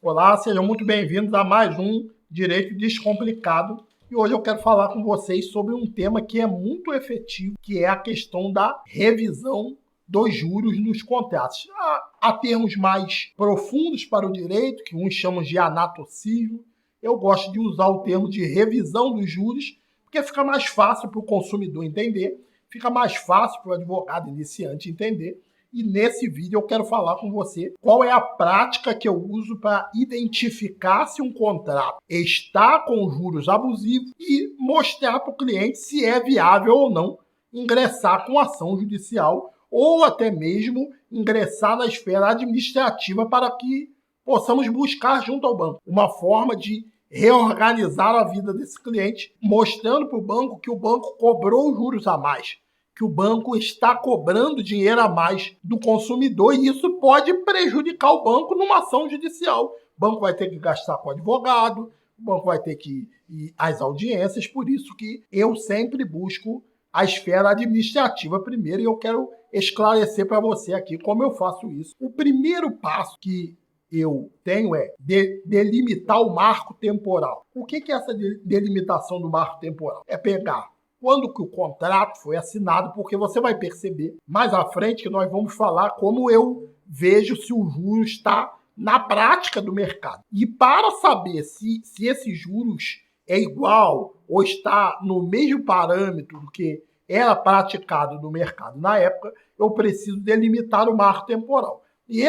Olá, sejam muito bem-vindos a mais um Direito Descomplicado. E hoje eu quero falar com vocês sobre um tema que é muito efetivo, que é a questão da revisão dos juros nos contratos. Há termos mais profundos para o direito, que uns chamam de anatocismo. Eu gosto de usar o termo de revisão dos juros, porque fica mais fácil para o consumidor entender, fica mais fácil para o advogado iniciante entender. E nesse vídeo eu quero falar com você qual é a prática que eu uso para identificar se um contrato está com juros abusivos e mostrar para o cliente se é viável ou não ingressar com ação judicial ou até mesmo ingressar na esfera administrativa para que possamos buscar junto ao banco uma forma de reorganizar a vida desse cliente, mostrando para o banco que o banco cobrou juros a mais, que o banco está cobrando dinheiro a mais do consumidor e isso pode prejudicar o banco numa ação judicial. O banco vai ter que gastar com advogado, o banco vai ter que ir às audiências, por isso que eu sempre busco a esfera administrativa primeiro e eu quero esclarecer para você aqui como eu faço isso. O primeiro passo que eu tenho é delimitar o marco temporal. O que é essa delimitação do marco temporal? É pegar quando que o contrato foi assinado, porque você vai perceber mais à frente que nós vamos falar como eu vejo se o juro está na prática do mercado. E para saber se esse juros é igual ou está no mesmo parâmetro do que era praticado no mercado na época, eu preciso delimitar o marco temporal. E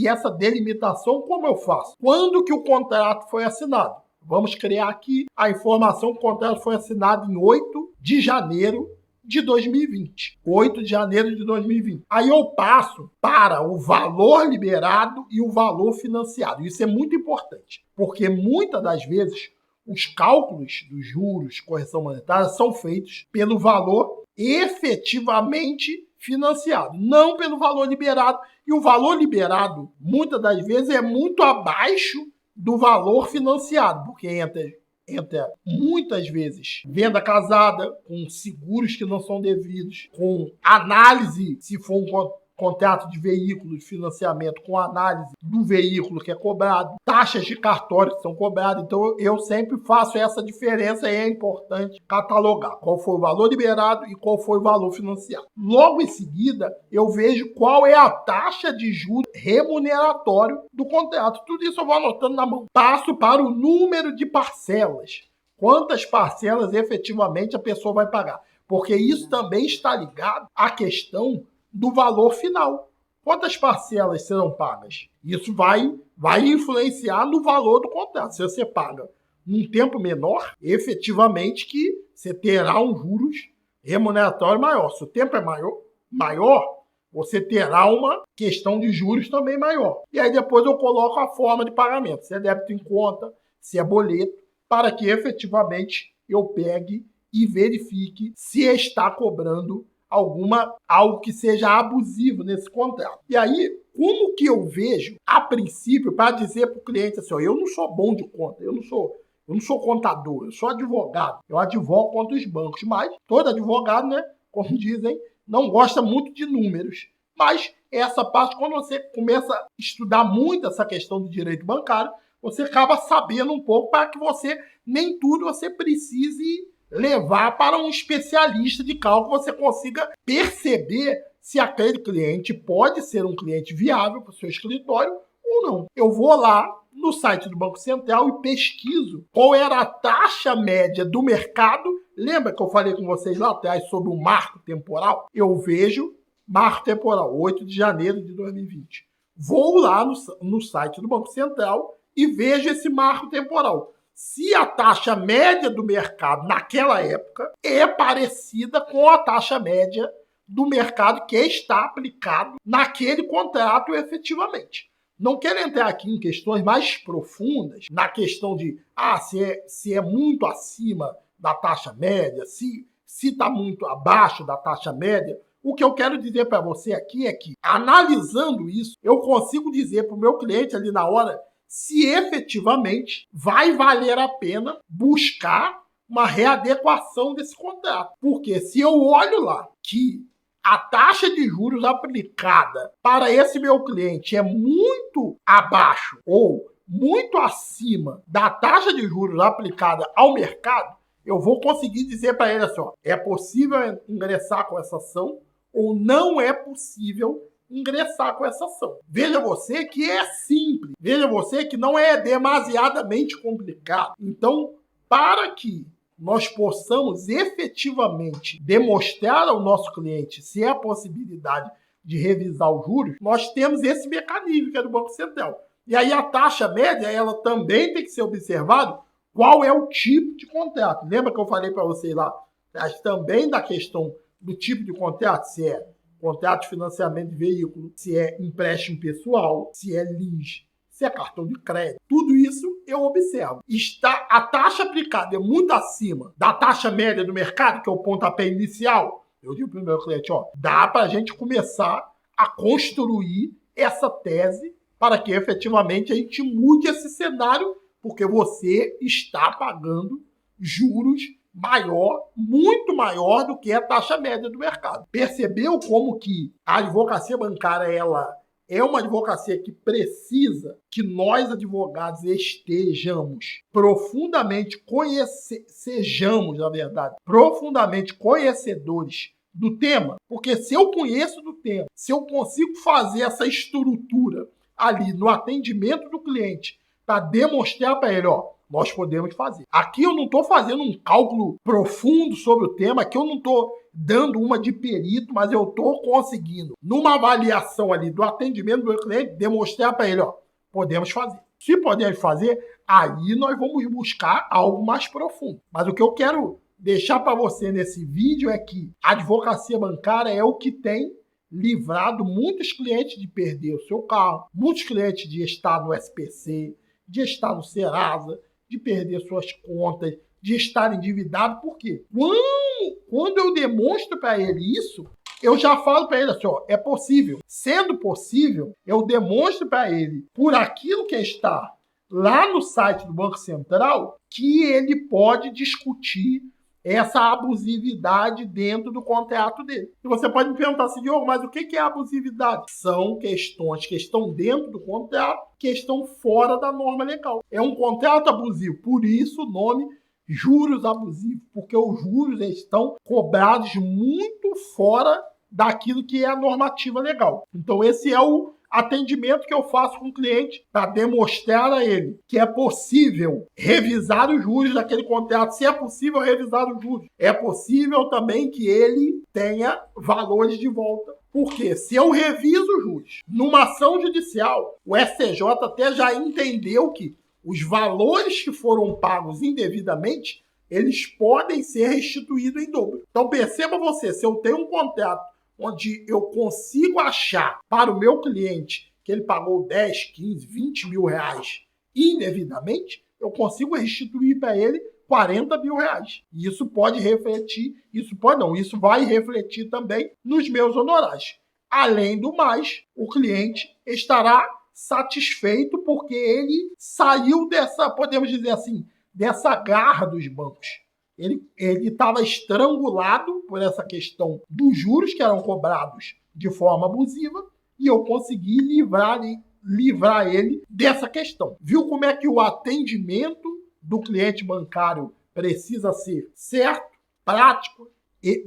essa delimitação, como eu faço? Quando que o contrato foi assinado? Vamos criar aqui a informação que o contrato foi assinado em 8 de janeiro de 2020. 8 de janeiro de 2020. Aí eu passo para o valor liberado e o valor financiado. Isso é muito importante, porque muitas das vezes os cálculos dos juros, correção monetária, são feitos pelo valor efetivamente financiado, não pelo valor liberado. E o valor liberado, muitas das vezes, é muito abaixo do valor financiado, porque entra muitas vezes venda casada, com seguros que não são devidos, com análise, se for um contrato de veículo de financiamento, com análise do veículo que é cobrado, taxas de cartório que são cobradas. Então eu sempre faço essa diferença e é importante catalogar qual foi o valor liberado e qual foi o valor financiado. Logo em seguida, eu vejo qual é a taxa de juros remuneratório do contrato. Tudo isso eu vou anotando na mão. Passo para o número de parcelas. Quantas parcelas efetivamente a pessoa vai pagar? Porque isso também está ligado à questão do valor final. Quantas parcelas serão pagas? Isso vai influenciar no valor do contrato. Se você paga num tempo menor, efetivamente que você terá um juros remuneratório maior. Se o tempo é maior, você terá uma questão de juros também maior. E aí depois eu coloco a forma de pagamento, se é débito em conta, se é boleto, para que efetivamente eu pegue e verifique se está cobrando algo que seja abusivo nesse contrato. E aí, como que eu vejo, a princípio, para dizer para o cliente assim, eu não sou bom de conta, eu não sou contador, eu sou advogado, eu advogo contra os bancos, mas todo advogado, né, como dizem, não gosta muito de números. Mas essa parte, quando você começa a estudar muito essa questão do direito bancário, você acaba sabendo um pouco para que nem tudo você precise levar para um especialista de cálculo, você consiga perceber se aquele cliente pode ser um cliente viável para o seu escritório ou não. Eu vou lá no site do Banco Central e pesquiso qual era a taxa média do mercado. Lembra que eu falei com vocês lá atrás sobre o marco temporal? Eu vejo marco temporal, 8 de janeiro de 2020. Vou lá no site do Banco Central e vejo esse marco temporal. Se a taxa média do mercado naquela época é parecida com a taxa média do mercado que está aplicado naquele contrato efetivamente. Não quero entrar aqui em questões mais profundas, na questão de se é muito acima da taxa média, se está muito abaixo da taxa média. O que eu quero dizer para você aqui é que, analisando isso, eu consigo dizer para o meu cliente ali na hora se efetivamente vai valer a pena buscar uma readequação desse contrato. Porque se eu olho lá que a taxa de juros aplicada para esse meu cliente é muito abaixo ou muito acima da taxa de juros aplicada ao mercado, eu vou conseguir dizer para ele assim, ó, é possível ingressar com essa ação ou não é possível ingressar com essa ação. Veja você que é simples, veja você que não é demasiadamente complicado. Então, para que nós possamos efetivamente demonstrar ao nosso cliente se é a possibilidade de revisar os juros, nós temos esse mecanismo que é do Banco Central. E aí a taxa média, ela também tem que ser observado qual é o tipo de contrato. Lembra que eu falei para vocês lá, mas também da questão do tipo de contrato, se é contrato de financiamento de veículo, se é empréstimo pessoal, se é lease, se é cartão de crédito. Tudo isso eu observo. A taxa aplicada é muito acima da taxa média do mercado, que é o pontapé inicial. Eu digo para o meu cliente, ó, dá para a gente começar a construir essa tese para que efetivamente a gente mude esse cenário, porque você está pagando juros maior, muito maior do que a taxa média do mercado. Percebeu como que a advocacia bancária ela é uma advocacia que precisa que nós advogados estejamos profundamente profundamente conhecedores do tema? Porque se eu conheço do tema, se eu consigo fazer essa estrutura ali no atendimento do cliente para demonstrar para ele, ó, nós podemos fazer. Aqui eu não estou fazendo um cálculo profundo sobre o tema, aqui eu não estou dando uma de perito, mas eu estou conseguindo, numa avaliação ali do atendimento do meu cliente, demonstrar para ele, ó, podemos fazer. Se podemos fazer, aí nós vamos buscar algo mais profundo. Mas o que eu quero deixar para você nesse vídeo é que a advocacia bancária é o que tem livrado muitos clientes de perder o seu carro, muitos clientes de estar no SPC, de estar no Serasa, de perder suas contas, de estar endividado. Por quê? Quando eu demonstro para ele isso, eu já falo para ele assim, ó, é possível. Sendo possível, eu demonstro para ele, por aquilo que está lá no site do Banco Central, que ele pode discutir essa abusividade dentro do contrato dele. E você pode me perguntar assim, Diogo, mas o que é abusividade? São questões que estão dentro do contrato, que estão fora da norma legal. É um contrato abusivo, por isso o nome juros abusivos, porque os juros estão cobrados muito fora daquilo que é a normativa legal. Então esse é o atendimento que eu faço com o cliente para demonstrar a ele que é possível revisar os juros daquele contrato. Se é possível revisar os juros, é possível também que ele tenha valores de volta. Porque se eu reviso os juros numa ação judicial, o STJ até já entendeu que os valores que foram pagos indevidamente, eles podem ser restituídos em dobro. Então perceba você, se eu tenho um contrato onde eu consigo achar para o meu cliente que ele pagou 10, 15, 20 mil reais indevidamente, eu consigo restituir para ele 40 mil reais. E isso pode refletir, isso vai refletir também nos meus honorários. Além do mais, o cliente estará satisfeito porque ele saiu dessa, podemos dizer assim, dessa garra dos bancos. Ele estava estrangulado por essa questão dos juros que eram cobrados de forma abusiva e eu consegui livrar ele dessa questão. Viu como é que o atendimento do cliente bancário precisa ser certo, prático,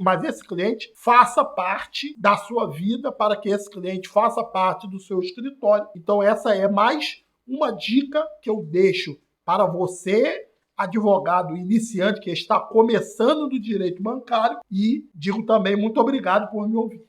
mas esse cliente faça parte da sua vida para que esse cliente faça parte do seu escritório. Então essa é mais uma dica que eu deixo para você, advogado iniciante que está começando no direito bancário, e digo também muito obrigado por me ouvir.